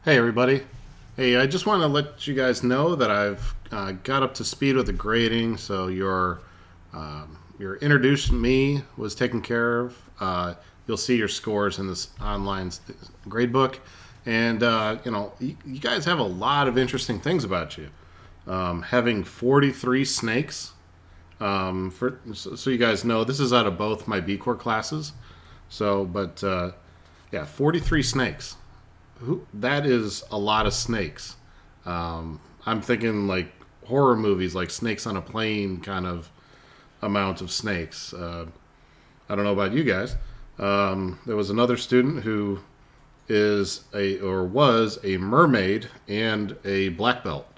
Hey, everybody. Hey, I just want to let you guys know that I've got up to speed with the grading. So your introduced me was taken care of. You'll see your scores in this online grade book, and you guys have a lot of interesting things about you. Having 43 snakes. So you guys know this is out of both my BCOR classes. Yeah, 43 snakes. That is a lot of snakes. I'm thinking like horror movies, like Snakes on a Plane kind of amount of snakes. I don't know about you guys. There was another student who was a mermaid and a black belt.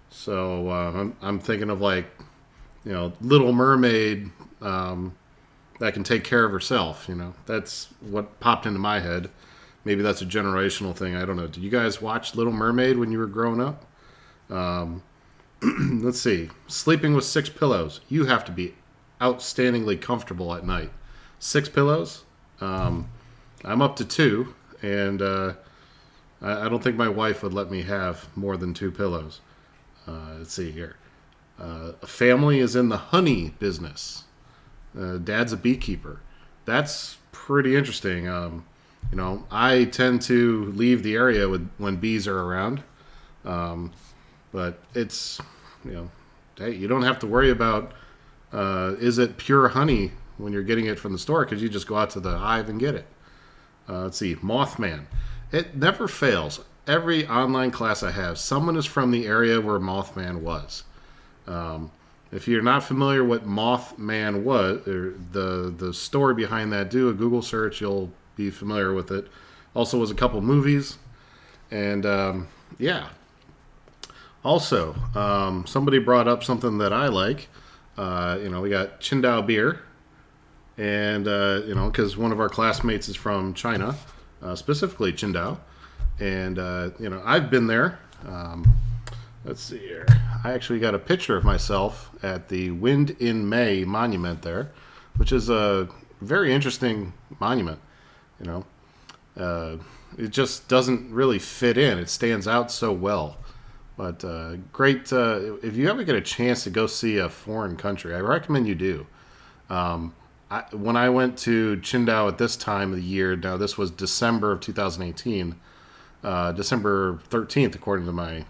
So I'm thinking of like, Little Mermaid that can take care of herself. That's what popped into my head. Maybe that's a generational thing. I don't know. Did you guys watch Little Mermaid when you were growing up? Let's see. Sleeping with 6 pillows. You have to be outstandingly comfortable at night. 6 pillows? I'm up to two, and I don't think my wife would let me have more than 2 pillows. Let's see here. A family is in the honey business. Dad's a beekeeper. That's pretty interesting. I tend to leave the area when bees are around, but it's hey, you don't have to worry about is it pure honey when you're getting it from the store because you just go out to the hive and get it. Let's see, Mothman. It never fails. Every online class I have, someone is from the area where Mothman was. If you're not familiar what Mothman was, or the story behind that, do a Google search. You'll be familiar with it. Also, was a couple movies, and yeah. Also, somebody brought up something that I like. We got Qingdao beer, and because one of our classmates is from China, specifically Qingdao, and I've been there. Let's see here. I actually got a picture of myself at the Wind in May monument there, which is a very interesting monument. You know, it just doesn't really fit in. It stands out so well. But great. If you ever get a chance to go see a foreign country, I recommend you do. When I went to Qingdao at this time of the year, now this was December of 2018, December 13th, according to my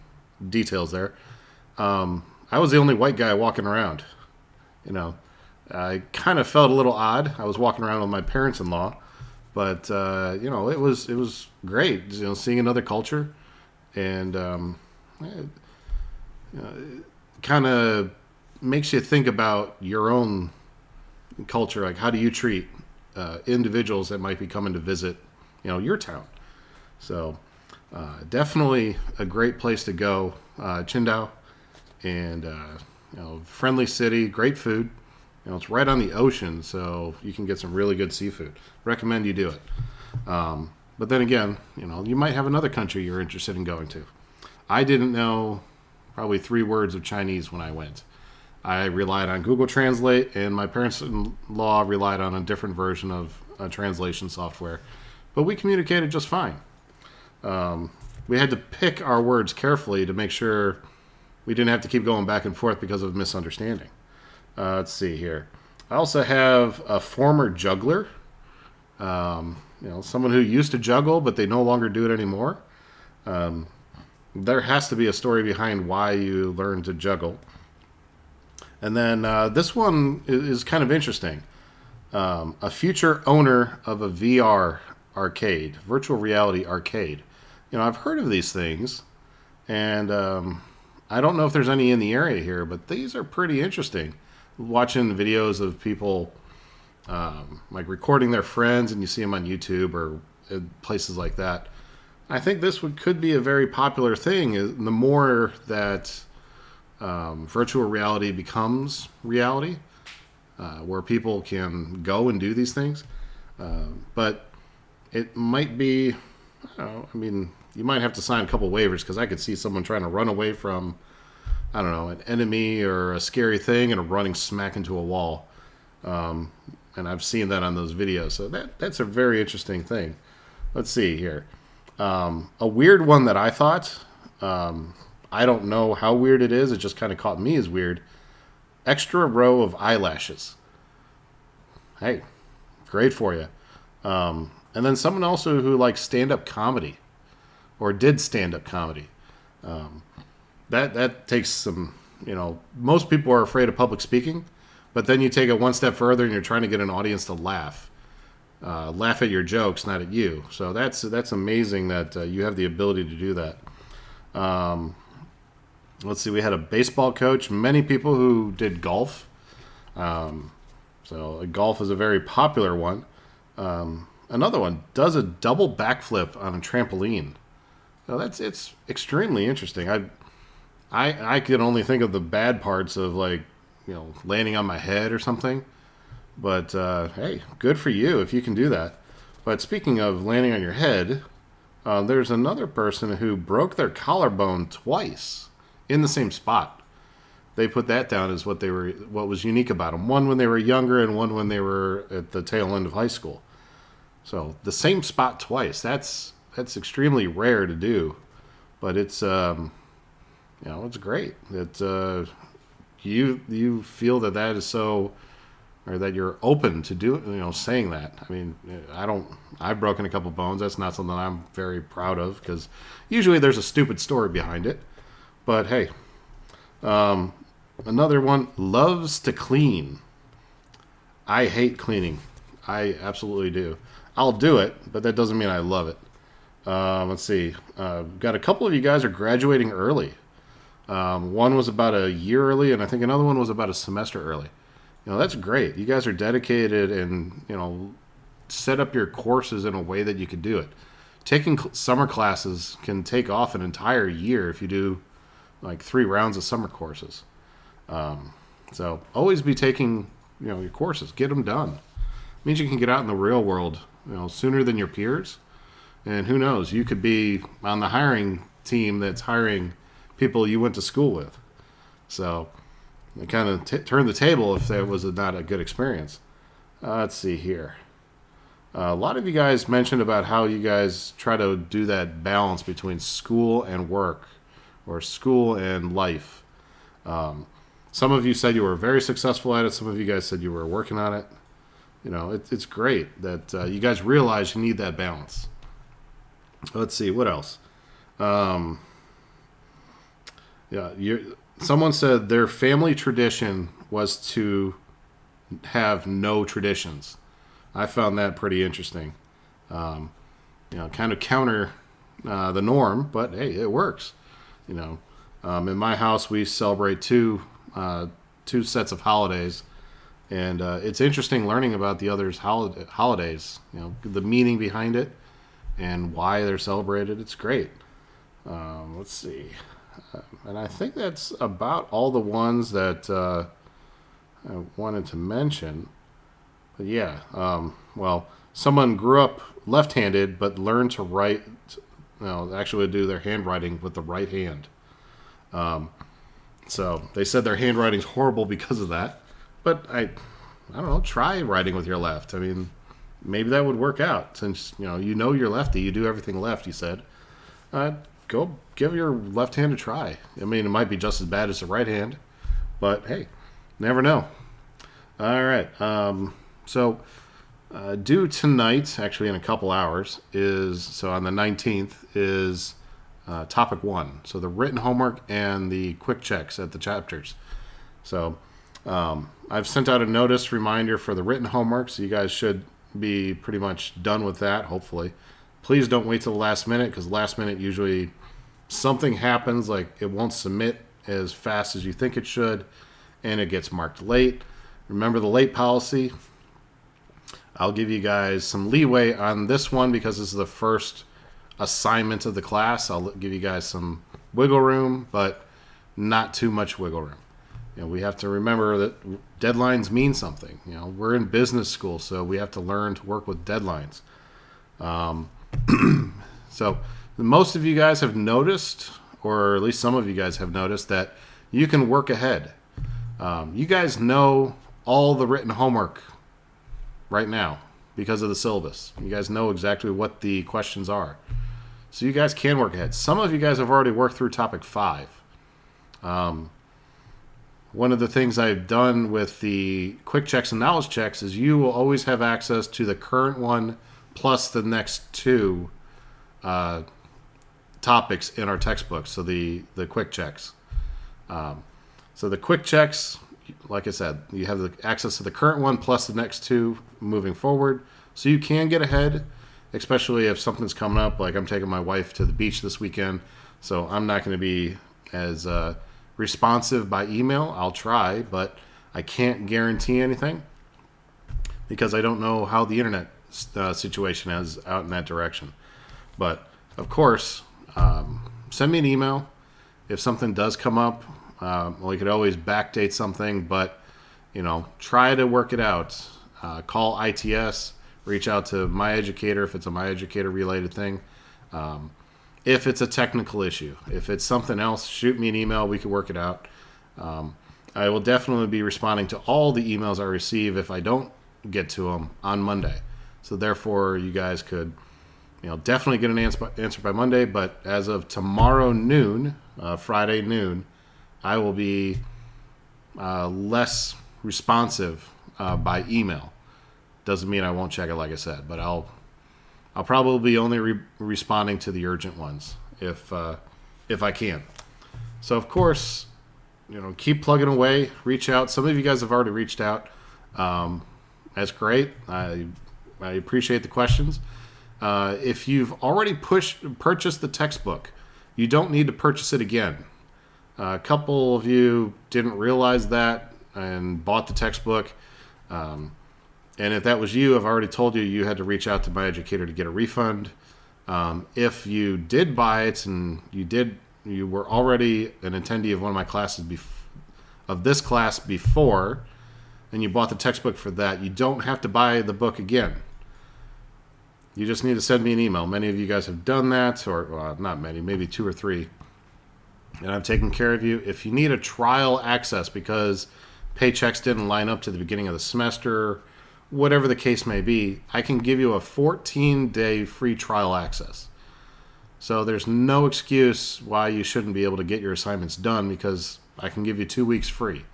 details there. I was the only white guy walking around. I kind of felt a little odd. I was walking around with my parents-in-law, but it was great. Seeing another culture, and it kind of makes you think about your own culture. Like, how do you treat individuals that might be coming to visit, your town? So, definitely a great place to go, Qingdao, and friendly city, great food. It's right on the ocean, so you can get some really good seafood. Recommend you do it. But then again, you might have another country you're interested in going to. I didn't know probably 3 words of Chinese when I went. I relied on Google Translate, and my parents-in-law relied on a different version of translation software. But we communicated just fine. We had to pick our words carefully to make sure we didn't have to keep going back and forth because of misunderstanding. Let's see here. I also have a former juggler. Someone who used to juggle, but they no longer do it anymore. There has to be a story behind why you learned to juggle. And then this one is kind of interesting. A future owner of a VR arcade, virtual reality arcade. I've heard of these things, and I don't know if there's any in the area here, but these are pretty interesting. Watching videos of people like recording their friends, and you see them on YouTube or places like that. I think this could be a very popular thing. The more that virtual reality becomes reality, where people can go and do these things, but it might be. You might have to sign a couple waivers because I could see someone trying to run away from, I don't know, an enemy or a scary thing and running smack into a wall. And I've seen that on those videos. So that's a very interesting thing. Let's see here. A weird one that I thought, I don't know how weird it is. It just kind of caught me as weird. Extra row of eyelashes. Hey, great for you. And then someone also who likes stand-up comedy or did stand-up comedy. That takes some, most people are afraid of public speaking, but then you take it one step further and you're trying to get an audience to laugh at your jokes, not at you. So that's amazing that you have the ability to do that. Let's see, we had a baseball coach, many people who did golf. So golf is a very popular one. Another one does a double backflip on a trampoline. Now it's extremely interesting. I can only think of the bad parts of landing on my head or something. But hey, good for you if you can do that. But speaking of landing on your head, there's another person who broke their collarbone twice in the same spot. They put that down as what was unique about them. One when they were younger and one when they were at the tail end of high school. So the same spot twice. That's extremely rare to do, but it's it's great. That you feel that is so, or that you're open to saying that. I mean, I've broken a couple bones. That's not something I'm very proud of because usually there's a stupid story behind it. But hey, another one, loves to clean. I hate cleaning. I absolutely do. I'll do it, but that doesn't mean I love it. Let's see. Got a couple of you guys are graduating early. One was about a year early, and I think another one was about a semester early. That's great. You guys are dedicated and, set up your courses in a way that you can do it. Taking summer classes can take off an entire year if you do 3 rounds of summer courses. So always be taking, your courses. Get them done. It means you can get out in the real world, sooner than your peers. And who knows, you could be on the hiring team that's hiring people you went to school with. So it kind of turned the table if that was not a good experience. Let's see here. A lot of you guys mentioned about how you guys try to do that balance between school and work or school and life. Some of you said you were very successful at it. Some of you guys said you were working on it. It's great that you guys realize you need that balance. Let's see, what else? Someone said their family tradition was to have no traditions. I found that pretty interesting. Kind of counter the norm, but hey, it works. In my house, we celebrate two sets of holidays, and it's interesting learning about the others' holidays. The meaning behind it and why they're celebrated. It's great. Let's see. And I think that's about all the ones that I wanted to mention. But yeah, someone grew up left-handed but learned to write, actually do their handwriting with the right hand. So they said their handwriting's horrible because of that. But I don't know, try writing with your left. I mean, maybe that would work out since, you're lefty, you do everything left, you said. Go give your left hand a try. I mean, it might be just as bad as the right hand, but hey, never know. All right. So due tonight, actually in a couple hours, so on the 19th, is topic 1. So the written homework and the quick checks at the chapters. So I've sent out a notice reminder for the written homework, so you guys should be pretty much done with that, hopefully. Please don't wait till the last minute, because last minute usually something happens, like it won't submit as fast as you think it should, and it gets marked late. Remember the late policy. I'll give you guys some leeway on this one because this is the first assignment of the class. I'll give you guys some wiggle room, but not too much wiggle room. We have to remember that deadlines mean something. We're in business school, so we have to learn to work with deadlines. So most of you guys have noticed, or at least some of you guys have noticed, that you can work ahead. You guys know all the written homework right now because of the syllabus. You guys know exactly what the questions are. So you guys can work ahead. Some of you guys have already worked through topic 5. One of the things I've done with the quick checks and knowledge checks is you will always have access to the current one plus the next 2 topics in our textbook. So the quick checks. So the quick checks, like I said, you have the access to the current one plus the next 2 moving forward. So you can get ahead, especially if something's coming up. Like I'm taking my wife to the beach this weekend, so I'm not going to be as responsive by email. I'll try, but I can't guarantee anything because I don't know how the internet situation is out in that direction. But of course, send me an email if something does come up. We could always backdate something, but try to work it out. Call ITS, reach out to My Educator if it's a My Educator related thing. If it's a technical issue, if it's something else, shoot me an email. We can work it out. I will definitely be responding to all the emails I receive if I don't get to them on Monday. So therefore, you guys could, definitely get an answer by Monday. But as of tomorrow noon, Friday noon, I will be less responsive by email. Doesn't mean I won't check it, like I said, but I'll probably be only responding to the urgent ones if I can. So of course, keep plugging away. Reach out. Some of you guys have already reached out. That's great. I appreciate the questions. If you've already purchased the textbook, you don't need to purchase it again. A couple of you didn't realize that and bought the textbook. And if that was you, I've already told you had to reach out to My Educator to get a refund. If you did buy it and you were already an attendee of one of my classes of this class before, and you bought the textbook for that, you don't have to buy the book again. You just need to send me an email. Many of you guys have done that, or not many, maybe 2 or 3. And I've taken care of you. If you need a trial access because paychecks didn't line up to the beginning of the semester, whatever the case may be, I can give you a 14-day free trial access. So there's no excuse why you shouldn't be able to get your assignments done because I can give you 2 weeks free.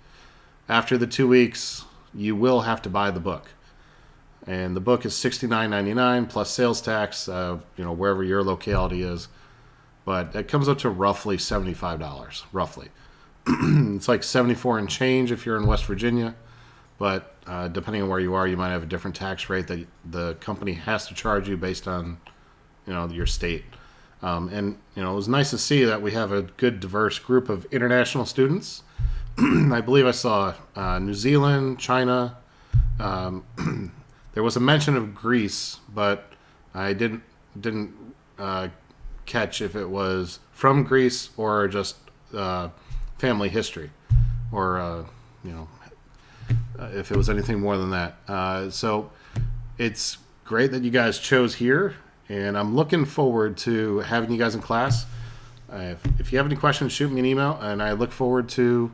After the 2 weeks, you will have to buy the book. And the book is $69.99 plus sales tax, wherever your locality is. But it comes up to roughly $75, roughly. It's like $74 and change if you're in West Virginia. But depending on where you are, you might have a different tax rate that the company has to charge you based on, your state. And it was nice to see that we have a good, diverse group of international students. I believe I saw New Zealand, China. There was a mention of Greece, but I didn't catch if it was from Greece or just family history, or if it was anything more than that. So it's great that you guys chose here, and I'm looking forward to having you guys in class. If you have any questions, shoot me an email, and I look forward to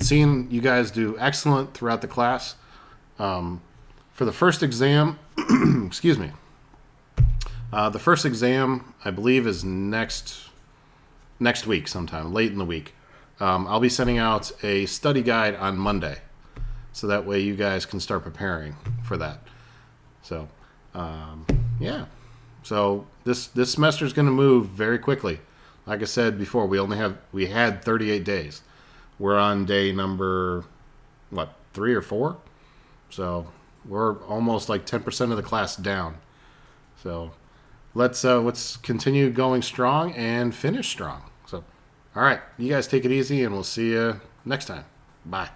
seeing you guys do excellent throughout the class. For the first exam, excuse me, the first exam, I believe, is next week sometime, late in the week. I'll be sending out a study guide on Monday, so that way you guys can start preparing for that. So, yeah. So this semester is going to move very quickly. Like I said before, we had 38 days. We're on day number, 3 or 4? So we're almost like 10% of the class down. So let's continue going strong and finish strong. So, all right, you guys take it easy, and we'll see you next time. Bye.